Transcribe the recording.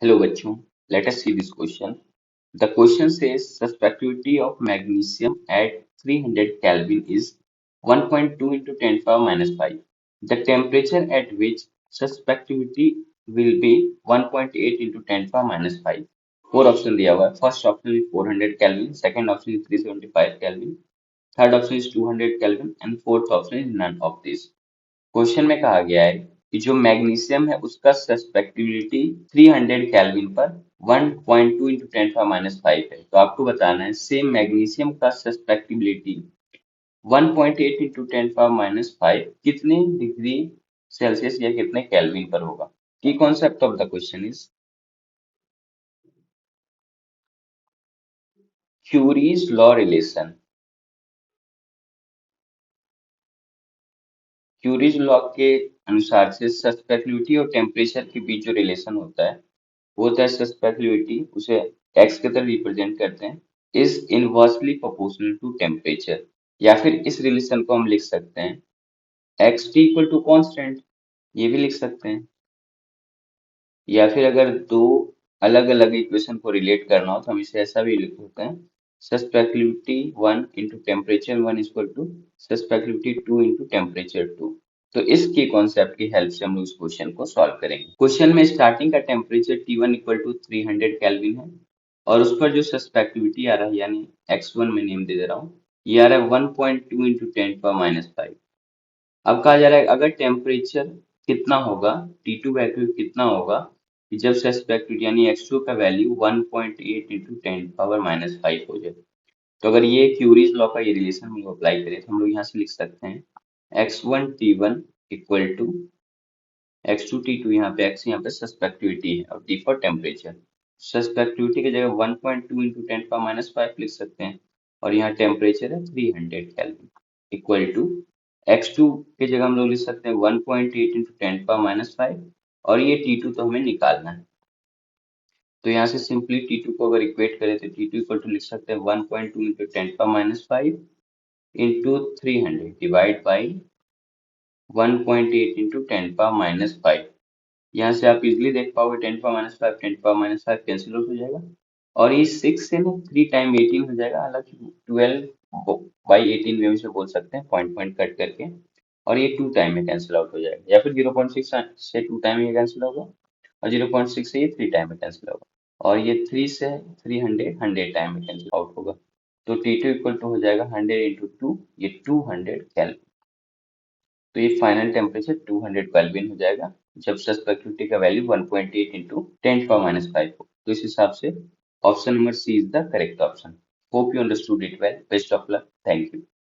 Hello bachcho, let us see this question. The question says suspectivity of magnesium at 300 Kelvin is 1.2 into 10 power minus 5. The temperature at which suspectivity will be 1.8 into 10 power minus 5. Four options दिया हुआ है. First option is 400 Kelvin, second option is 375 Kelvin, third option is 200 Kelvin and fourth option is none of these. Question में कहा गया है कि जो magnesium है उसका सस्पेक्टिबिलिटी 300 केल्विन पर 1.2 इंटू 10 - 5 है। तो आपको बताना है सेम मैग्नीशियम का सस्पेक्टिबिलिटी 1.8 इंटू 10 - 5 कितने डिग्री सेल्सियस या कितने केल्विन पर होगा। की concept of the question is curies law relation. Curies law के अनुसार से सस्पेक्टिविटी और टेम्परेचर के बीच जो रिलेशन होता है वो होता है सस्पेक्टिविटी, उसे एक्स के तरह रिप्रेजेंट करते हैं, is inversely proportional to temperature. या फिर इस रिलेशन को हम लिख सकते हैं X T equal to constant, ये भी लिख सकते हैं। या फिर अगर दो अलग अलग इक्वेशन को रिलेट करना हो तो हम इसे ऐसा भी लिख सकते हैं susceptibility 1 into temperature 1 equal to susceptibility 2 into temperature 2। तो इसकी कॉन्सेप्ट की हेल्प से हम लोग इस क्वेश्चन को सॉल्व करेंगे। क्वेश्चन में स्टार्टिंग का temperature T1 equal to 300 kelvin है और उस पर जो सस्पेक्टिविटी आ रहा है यानी x1 में नेम दे दे रहा हूँ, ये आ रहा है 1.2 इंटू 10 - 5। अब कहा जा रहा है अगर टेम्परेचर कितना होगा, T2 वैल्यू कितना होगा कि जब सस्पेक्टिविटी यानी x2 का वैल्यू 1.8 इंटू 10 - 5 हो जाए। तो अगर ये क्यूरीज लॉ का ये रिलेशन हम लोग अप्लाई करें तो हम लोग यहाँ से लिख सकते हैं x1 T1 equal to x2 T2, यहाँ पे x यहाँ पे सस्पेक्टिविटी है और T फॉर टेम्परेचर। सस्पेक्टिविटी की जगह 1.2 इंटू 10 - 5 लिख सकते हैं और यहाँ टेम्परेचर है 300 केल्विन इक्वल टू x2 की जगह हम लोग लिख सकते हैं 1.8 इंटू 10 - 5 और ये T2 तो हमें निकालना है। तो यहाँ से सिंपली T2 को अगर इक्वेट करें तो T2 इक्वल टू लिख सकते हैं 1.2 into 10 - 5 into 300 divide by 1.8 into 10 - 5। यहाँ से आप इजिली देख पाओगे 10 - 5 10 - 5 कैंसिल आउट हो जाएगा और ये 6 से ना 3 टाइम 18 हो जाएगा, हालांकि 12/18 में भी इसे बोल सकते हैं पॉइंट पॉइंट कट करके, और ये 2 टाइम में कैंसिल आउट हो जाएगा या फिर 0.6 से 2 टाइम में कैंसिल होगा और 0.6 से ये 3 टाइम में कैंसिल होगा और ये 3 से 300 100 टाइम में कैंसिल आउट होगा। तो T2 इक्वल टू हो जाएगा 100 इंटू 2, ये 200 केल्विन। तो ये फाइनल टेम्परेचर 200 केल्विन हो जाएगा जब सस्पेक्टिविटी का वैल्यू 1.8 इंटू 10 - 5 हो। तो इस हिसाब से option number C is the correct option. Hope you understood it well. Best of luck. Thank you.